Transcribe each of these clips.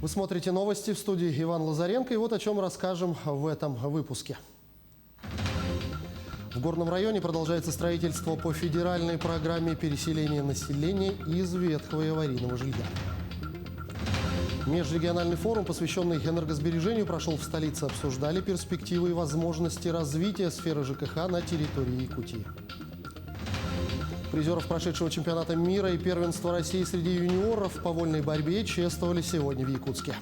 Вы смотрите новости, в студии Иван Лазаренко, и вот о чем расскажем в этом выпуске. В Горном районе продолжается строительство по федеральной программе переселения населения из ветхого и аварийного жилья. Межрегиональный форум, посвященный энергосбережению, прошел в столице. Обсуждали перспективы и возможности развития сферы ЖКХ на территории Якутии. Призеров прошедшего чемпионата мира и первенства России среди юниоров по вольной борьбе чествовали сегодня в Якутске.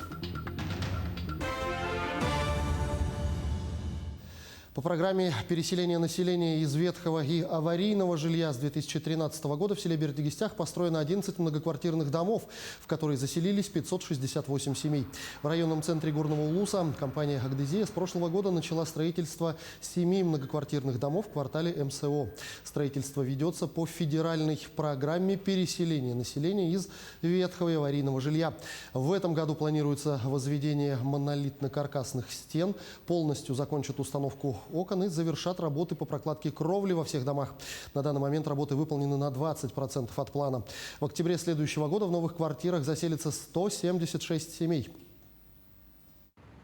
По программе переселения населения из ветхого и аварийного жилья с 2013 года в селе Бердыгистях построено 11 многоквартирных домов, в которые заселились 568 семей. В районном центре Горного Улуса компания «Агдезия» с прошлого года начала строительство 7 многоквартирных домов в квартале МСО. Строительство ведется по федеральной программе переселения населения из ветхого и аварийного жилья. В этом году планируется возведение монолитно-каркасных стен, полностью закончат установку окон и завершат работы по прокладке кровли во всех домах. На данный момент работы выполнены на 20% от плана. В октябре следующего года в новых квартирах заселится 176 семей.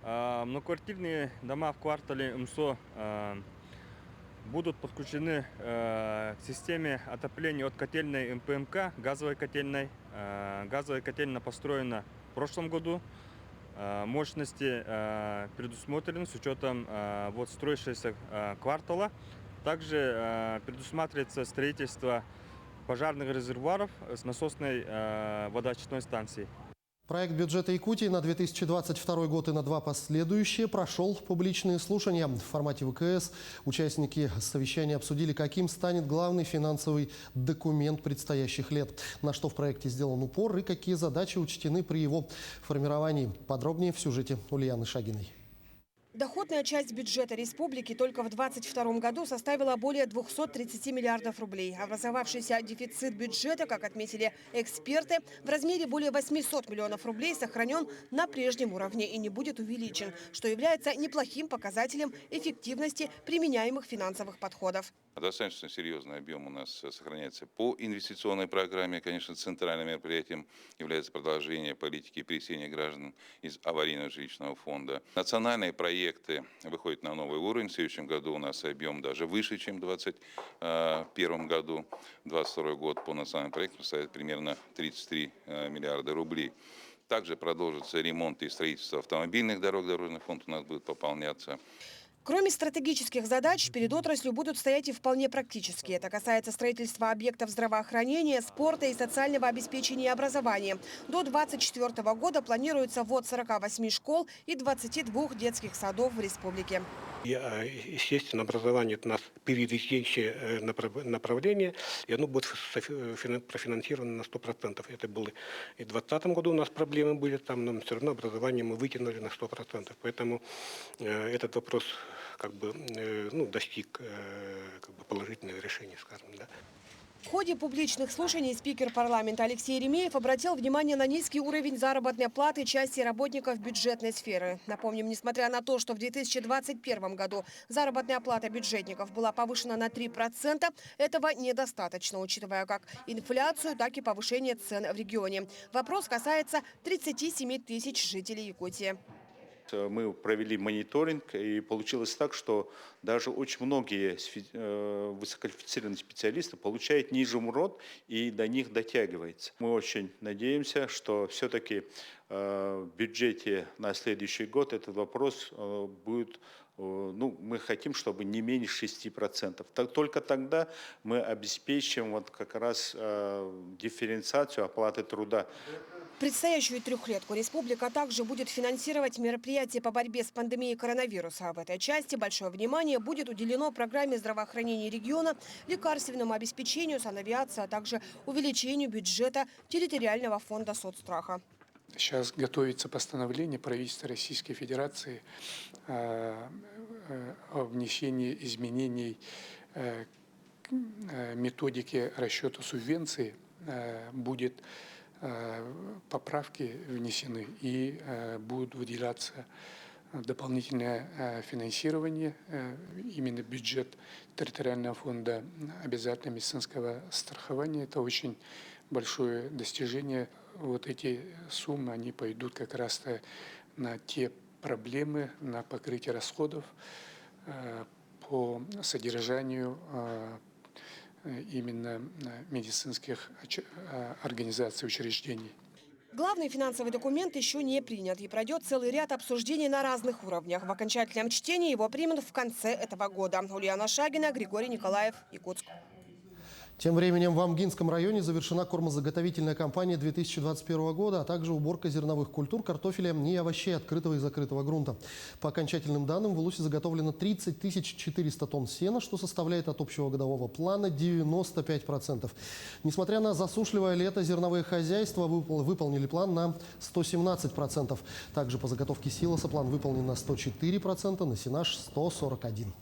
Многоквартирные дома в квартале МСО будут подключены к системе отопления от котельной МПМК, газовой котельной. Газовая котельная построена в прошлом году. Мощности предусмотрены с учетом строящегося квартала. Также предусматривается строительство пожарных резервуаров с насосной водоочистной станцией. Проект бюджета Якутии на 2022 год и на 2 последующие прошел публичные слушания. В формате ВКС участники совещания обсудили, каким станет главный финансовый документ предстоящих лет, на что в проекте сделан упор и какие задачи учтены при его формировании. Подробнее в сюжете Ульяны Шагиной. Доходная часть бюджета республики только в 2022 году составила более 230 миллиардов рублей. Образовавшийся дефицит бюджета, как отметили эксперты, в размере более 800 миллионов рублей сохранен на прежнем уровне и не будет увеличен, что является неплохим показателем эффективности применяемых финансовых подходов. Достаточно серьезный объем у нас сохраняется по инвестиционной программе. Конечно, центральным мероприятием является продолжение политики переселения граждан из аварийного жилищного фонда. Национальные проекты выходят на новый уровень. В следующем году у нас объем даже выше, чем в 2021 году. 2022 год по национальным проектам составит примерно 33 миллиарда рублей. Также продолжится ремонт и строительство автомобильных дорог. Дорожный фонд у нас будет пополняться. Кроме стратегических задач, перед отраслью будут стоять и вполне практические. Это касается строительства объектов здравоохранения, спорта и социального обеспечения и образования. До 2024 года планируется ввод 48 школ и 22 детских садов в республике. Естественно, образование – это у нас приоритетное направление, и оно будет профинансировано на 100%. Это было и в 2020 году у нас проблемы были, там, но все равно образование мы вытянули на 100%. Поэтому этот вопрос достиг положительного решения, скажем, да. В ходе публичных слушаний спикер парламента Алексей Еремеев обратил внимание на низкий уровень заработной платы части работников бюджетной сферы. Напомним, несмотря на то, что в 2021 году заработная плата бюджетников была повышена на 3%, этого недостаточно, учитывая как инфляцию, так и повышение цен в регионе. Вопрос касается 37 тысяч жителей Якутии. Мы провели мониторинг, и получилось так, что даже очень многие высококвалифицированные специалисты получают ниже МРОТ и до них дотягивается. Мы очень надеемся, что все-таки в бюджете на следующий год этот вопрос будет, мы хотим, чтобы не менее 6%. Только тогда мы обеспечим как раз дифференциацию оплаты труда. Предстоящую трехлетку республика также будет финансировать мероприятия по борьбе с пандемией коронавируса. В этой части большое внимание будет уделено программе здравоохранения региона, лекарственному обеспечению, санавиации, а также увеличению бюджета территориального фонда соцстраха. Сейчас готовится постановление правительства Российской Федерации о внесении изменений методики расчета субвенции. Будет поправки внесены и будут выделяться дополнительное финансирование, именно бюджет территориального фонда обязательного медицинского страхования. Это очень большое достижение. Вот эти суммы, они пойдут как раз на те проблемы, на покрытие расходов по содержанию именно медицинских организаций, учреждений. Главный финансовый документ еще не принят и пройдет целый ряд обсуждений на разных уровнях. В окончательном чтении его примут в конце этого года. Ульяна Шагина, Григорий Николаев, Якутск. Тем временем в Амгинском районе завершена кормозаготовительная кампания 2021 года, а также уборка зерновых культур, картофеля и овощей открытого и закрытого грунта. По окончательным данным, в Улусе заготовлено 30 400 тонн сена, что составляет от общего годового плана 95%. Несмотря на засушливое лето, зерновые хозяйства выполнили план на 117%. Также по заготовке силоса план выполнен на 104%, на сенаж 141%.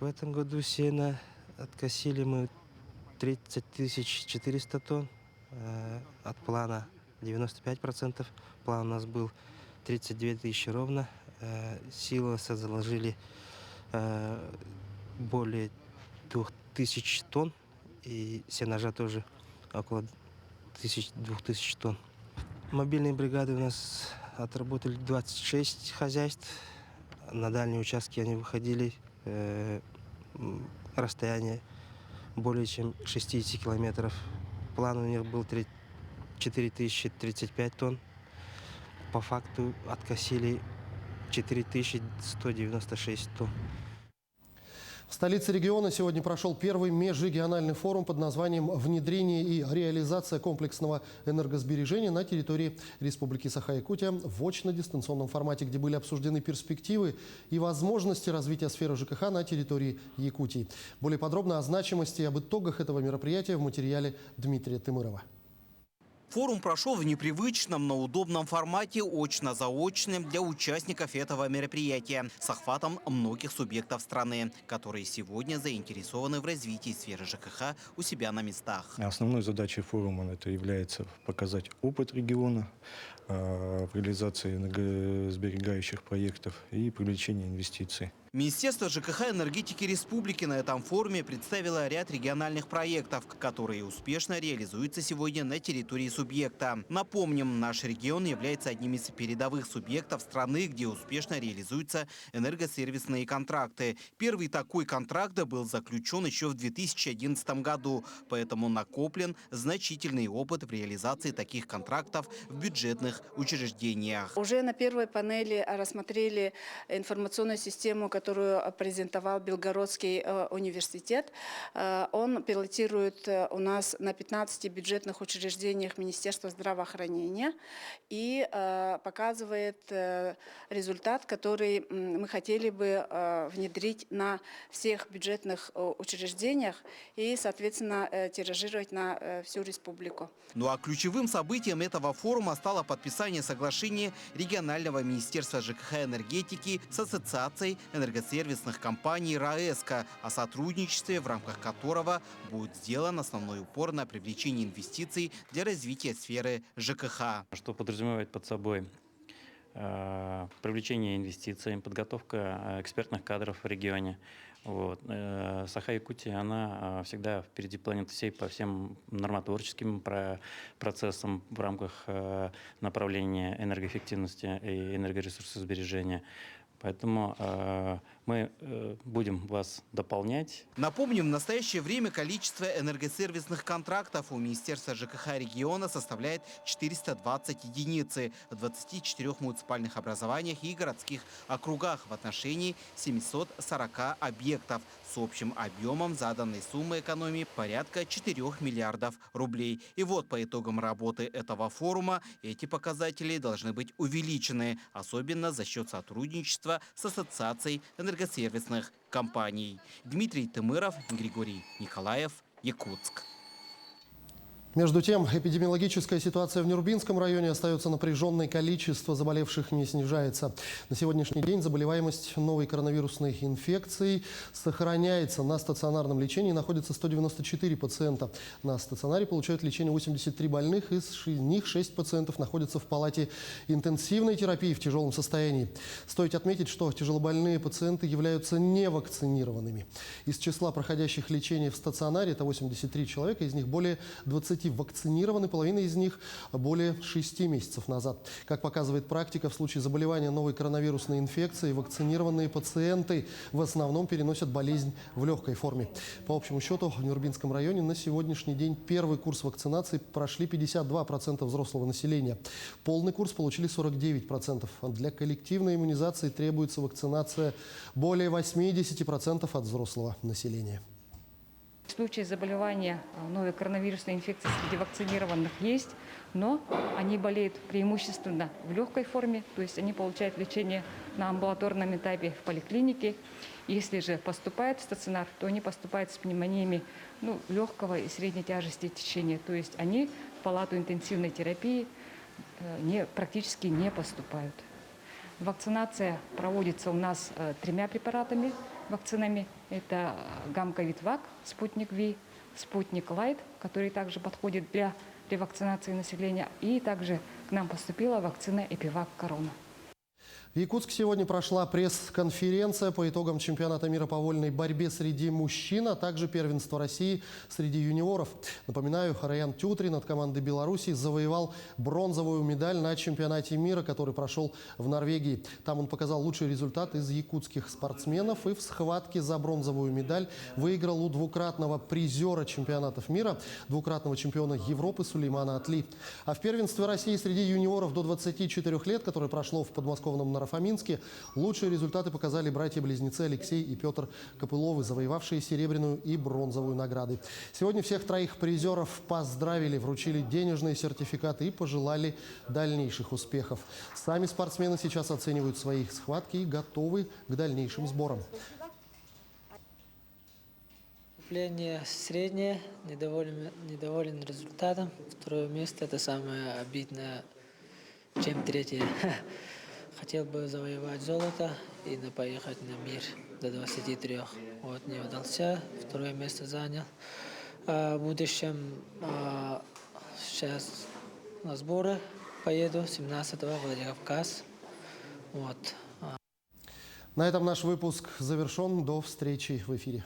В этом году сена откосили мы 30 400 тонн, от плана 95%. План у нас был 32 тысячи ровно. Силоса заложили более 2000 тонн и сенажа тоже около 2000 тонн. Мобильные бригады у нас отработали 26 хозяйств. На дальние участки они выходили. Расстояние более чем 60 километров. План у них был 4035 тонн. По факту откосили 4196 тонн. В столице региона сегодня прошел первый межрегиональный форум под названием «Внедрение и реализация комплексного энергосбережения на территории Республики Саха-Якутия» в очно-дистанционном формате, где были обсуждены перспективы и возможности развития сферы ЖКХ на территории Якутии. Более подробно о значимости и об итогах этого мероприятия в материале Дмитрия Тымырова. Форум прошел в непривычном, но удобном формате, очно-заочным для участников этого мероприятия с охватом многих субъектов страны, которые сегодня заинтересованы в развитии сферы ЖКХ у себя на местах. Основной задачей форума это является показать опыт региона в реализации энергосберегающих проектов и привлечении инвестиций. Министерство ЖКХ и энергетики республики на этом форуме представило ряд региональных проектов, которые успешно реализуются сегодня на территории субъекта. Напомним, наш регион является одним из передовых субъектов страны, где успешно реализуются энергосервисные контракты. Первый такой контракт был заключен еще в 2011 году, поэтому накоплен значительный опыт в реализации таких контрактов в бюджетных учреждениях. Уже на первой панели рассмотрели информационную систему, которую презентовал Белгородский университет. Он пилотирует у нас на 15 бюджетных учреждениях Министерства здравоохранения и показывает результат, который мы хотели бы внедрить на всех бюджетных учреждениях и, соответственно, тиражировать на всю республику. Ну а ключевым событием этого форума стало подписание соглашения регионального министерства ЖКХ и энергетики с Ассоциацией энергосервисных компаний РАЭСКО о сотрудничестве, в рамках которого будет сделан основной упор на привлечение инвестиций для развития сферы ЖКХ. Что подразумевает под собой привлечение инвестиций, подготовка экспертных кадров в регионе. Вот. Саха-Якутия, она всегда впереди планеты всей по всем нормотворческим процессам в рамках направления энергоэффективности и энергоресурсосбережения. Поэтому мы будем вас дополнять. Напомним, в настоящее время количество энергосервисных контрактов у Министерства ЖКХ региона составляет 420 единиц в 24 муниципальных образованиях и городских округах в отношении 740 объектов с общим объемом заданной суммы экономии порядка 4 миллиардов рублей. И вот по итогам работы этого форума эти показатели должны быть увеличены, особенно за счет сотрудничества с Ассоциацией энергосервисных компаний. Дмитрий Тымыров, Григорий Николаев, Якутск. Между тем, эпидемиологическая ситуация в Нюрбинском районе остается напряженной, количество заболевших не снижается. На сегодняшний день заболеваемость новой коронавирусной инфекцией сохраняется. На стационарном лечении находится 194 пациента. На стационаре получают лечение 83 больных, из них 6 пациентов находятся в палате интенсивной терапии в тяжелом состоянии. Стоит отметить, что тяжелобольные пациенты являются невакцинированными. Из числа проходящих лечение в стационаре, это 83 человека, из них более 20 вакцинированы, половина из них более 6 месяцев назад. Как показывает практика, в случае заболевания новой коронавирусной инфекцией вакцинированные пациенты в основном переносят болезнь в легкой форме. По общему счету, в Нюрбинском районе на сегодняшний день первый курс вакцинации прошли 52% взрослого населения. Полный курс получили 49%. Для коллективной иммунизации требуется вакцинация более 80% от взрослого населения. Случаи заболевания новой коронавирусной инфекцией среди вакцинированных есть, но они болеют преимущественно в легкой форме, то есть они получают лечение на амбулаторном этапе в поликлинике. Если же поступают в стационар, то они поступают с пневмониями легкого и средней тяжести течения, то есть они в палату интенсивной терапии практически не поступают. Вакцинация проводится у нас 3 препаратами, вакцинами. Это Гамковид-Вак, Спутник Ви, Спутник Лайт, который также подходит для ревакцинации населения. И также к нам поступила вакцина Эпивак Корона. В Якутске сегодня прошла пресс-конференция по итогам чемпионата мира по вольной борьбе среди мужчин, а также первенства России среди юниоров. Напоминаю, Раян Тютрин от команды Беларуси завоевал бронзовую медаль на чемпионате мира, который прошел в Норвегии. Там он показал лучший результат из якутских спортсменов и в схватке за бронзовую медаль выиграл у двукратного призера чемпионатов мира, двукратного чемпиона Европы Сулеймана Атли. А в первенстве России среди юниоров до 24 лет, которое прошло в подмосковном Нарафаминске, лучшие результаты показали братья-близнецы Алексей и Петр Копыловы, завоевавшие серебряную и бронзовую награды. Сегодня всех 3 призеров поздравили, вручили денежные сертификаты и пожелали дальнейших успехов. Сами спортсмены сейчас оценивают свои схватки и готовы к дальнейшим сборам. Выступление среднее, недоволен результатом. 2 место – это самое обидное, чем 3. Хотел бы завоевать золото и поехать на мир до 23. Вот не удался, 2 место занял. В будущем сейчас на сборы поеду 17-го в Владикавказ. Вот. На этом наш выпуск завершен. До встречи в эфире.